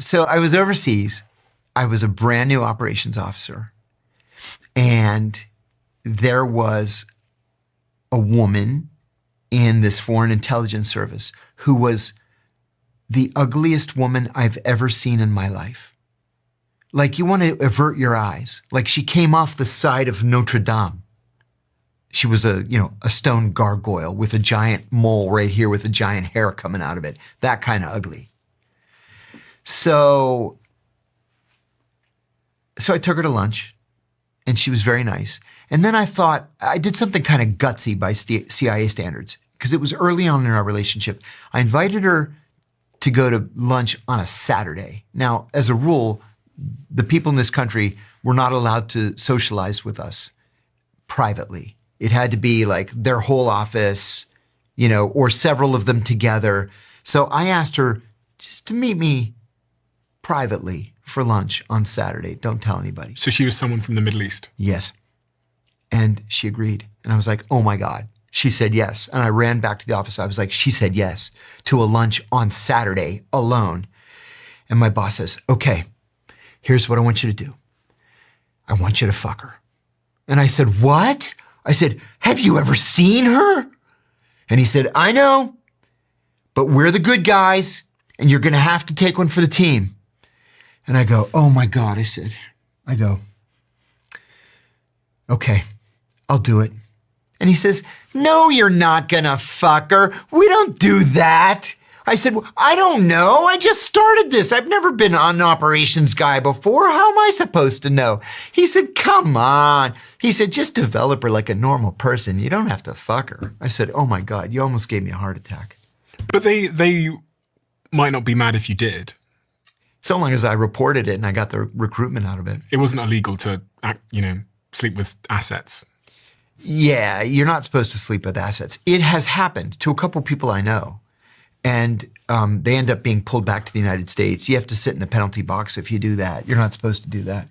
So I was overseas. I was a brand new operations officer. And there was a woman in this foreign intelligence service who was the ugliest woman I've ever seen in my life. Like, you want to avert your eyes. Like, she came off the side of Notre Dame. She was a stone gargoyle with a giant mole right here with a giant hair coming out of it. That kind of ugly. So I took her to lunch, and she was very nice. And then I thought, I did something kind of gutsy by CIA standards, because it was early on in our relationship. I invited her to go to lunch on a Saturday. Now, as a rule, the people in this country were not allowed to socialize with us privately. It had to be like their whole office, or several of them together. So I asked her just to meet me privately for lunch on Saturday. Don't tell anybody. So she was someone from the Middle East? Yes. And she agreed. And I was like, oh my God. She said yes. And I ran back to the office. I was like, she said yes to a lunch on Saturday alone. And my boss says, okay, here's what I want you to do. I want you to fuck her. And I said, what? I said, have you ever seen her? And he said, I know, but we're the good guys and you're going to have to take one for the team. And I go, oh my God, I go, okay, I'll do it. And he says, no, you're not going to fuck her. We don't do that. I said, well, I don't know. I just started this. I've never been an operations guy before. How am I supposed to know? He said, come on. He said, just develop her like a normal person. You don't have to fuck her. I said, oh my God, you almost gave me a heart attack. But they might not be mad if you did. So long as I reported it and I got the recruitment out of it. It wasn't illegal to, sleep with assets. Yeah, you're not supposed to sleep with assets. It has happened to a couple people I know. And they end up being pulled back to the United States. You have to sit in the penalty box if you do that. You're not supposed to do that.